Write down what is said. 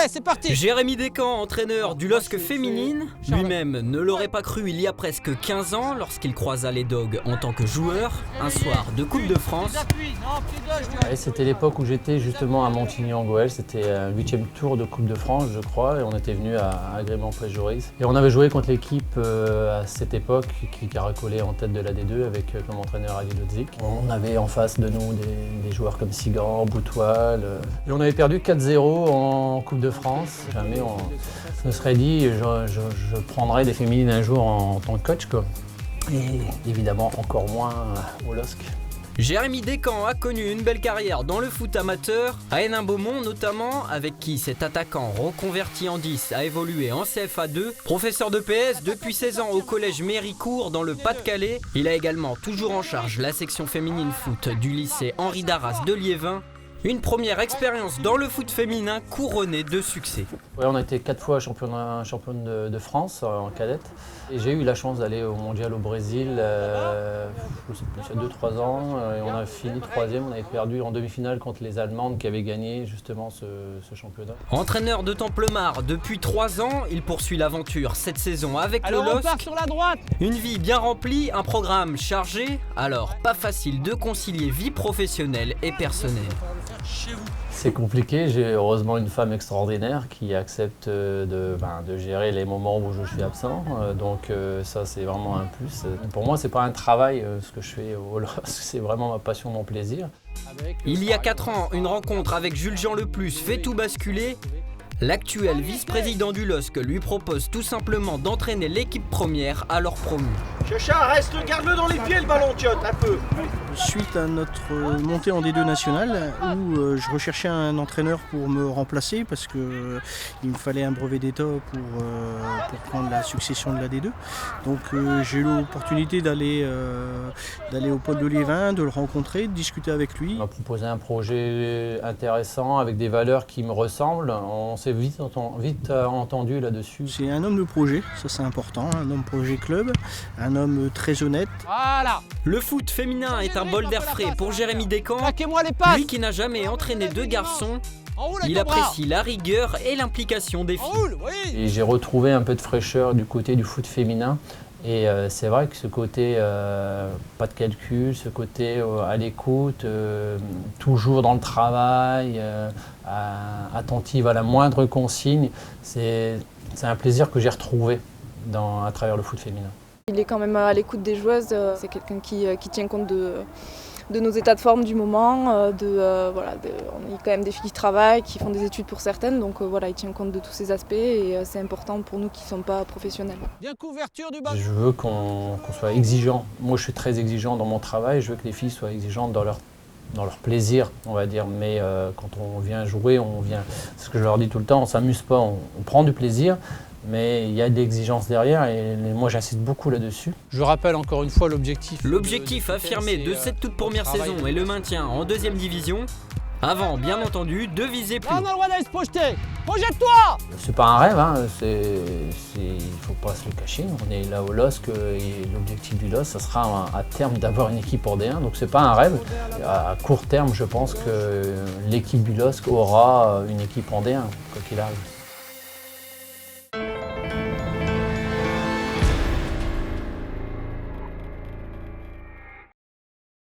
c'est parti. Jérémy Descamps, entraîneur du LOSC féminine, lui-même ne l'aurait pas cru il y a presque 15 ans lorsqu'il croisa les Dogs en tant que joueur, un soir de Coupe de France. C'était l'époque où j'étais justement à Montigny-en-Gohelle, c'était un 8e tour de Coupe de France je crois, et on était venu à Agrément-Pléjoris. Et on avait joué contre l'équipe à cette époque qui caracolait en tête de la D2 avec comme entraîneur Ali Lodzik. On avait en face de nous des joueurs comme Sigan, Boutoil. Et on avait perdu 4-0 en Coupe de France. Jamais on se serait dit je prendrais des féminines un jour en tant que coach, quoi. Et évidemment encore moins au LOSC. Jérémy Descamps a connu une belle carrière dans le foot amateur, à Hénin-Beaumont notamment, avec qui cet attaquant reconverti en 10 a évolué en CFA2. Professeur de PS depuis 16 ans au collège Méricourt dans le Pas-de-Calais, il a également toujours en charge la section féminine foot du lycée Henri Darras de Liévin. Une première expérience dans le foot féminin couronnée de succès. Ouais, on a été 4 fois championne de France en cadette. Et j'ai eu la chance d'aller au mondial au Brésil, je sais plus, il y a 2-3 ans. Et on a fini 3e, on avait perdu en demi-finale contre les Allemandes qui avaient gagné justement ce championnat. Entraîneur de Templemar depuis 3 ans, il poursuit l'aventure cette saison avec le LOSC. On part sur la droite. Une vie bien remplie, un programme chargé, alors pas facile de concilier vie professionnelle et personnelle. C'est compliqué, j'ai heureusement une femme extraordinaire qui accepte de gérer les moments où je suis absent, donc ça c'est vraiment un plus. Pour moi c'est pas un travail ce que je fais au LOSC, c'est vraiment ma passion, mon plaisir. Il y a 4 ans, une rencontre avec Jules-Jean Leplus fait tout basculer. L'actuel vice-président du LOSC lui propose tout simplement d'entraîner l'équipe première alors promue. Chacha, reste, garde-le dans les pieds le ballon, Tiotte, un peu. Suite à notre montée en D2 nationale, où je recherchais un entraîneur pour me remplacer parce qu'il me fallait un brevet d'état pour prendre la succession de la D2. Donc j'ai eu l'opportunité d'aller au pôle de Liévin, de le rencontrer, de discuter avec lui. Il m'a proposé un projet intéressant avec des valeurs qui me ressemblent. On s'est vite entendu là-dessus. C'est un homme de projet, ça c'est important, un homme projet club, un homme très honnête. Voilà. Le foot féminin est un bol d'air frais pour Jérémy Descamps. Plaquez-moi les passes. Lui qui n'a jamais entraîné de garçons, En haut, les il cobras. apprécie la rigueur et l'implication des En filles. haut, oui. Et j'ai retrouvé un peu de fraîcheur du côté du foot féminin. Et c'est vrai que ce côté pas de calcul, ce côté à l'écoute, toujours dans le travail, attentive à la moindre consigne, c'est un plaisir que j'ai retrouvé à travers le foot féminin. Il est quand même à l'écoute des joueuses, c'est quelqu'un qui tient compte de nos états de forme du moment, on est quand même des filles qui travaillent, qui font des études pour certaines, donc il tient compte de tous ces aspects et c'est important pour nous qui ne sommes pas professionnels. Bien couverture du bas. Je veux qu'on soit exigeant. Moi je suis très exigeant dans mon travail, je veux que les filles soient exigeantes dans leur plaisir, on va dire, mais quand on vient jouer, c'est ce que je leur dis tout le temps, on ne s'amuse pas, on prend du plaisir. Mais il y a de l'exigence derrière et moi j'insiste beaucoup là-dessus. Je rappelle encore une fois l'objectif. L'objectif affirmé de cette toute première saison est le maintien en 2e division, avant bien entendu de viser plus On a le droit d'aller se projeter. Projette-toi. C'est pas un rêve, hein. Il faut pas se le cacher. On est là au LOSC et l'objectif du LOSC, ça sera à terme d'avoir une équipe en D1. Donc c'est pas un rêve. À court terme, je pense que l'équipe du LOSC aura une équipe en D1, quoi qu'il arrive.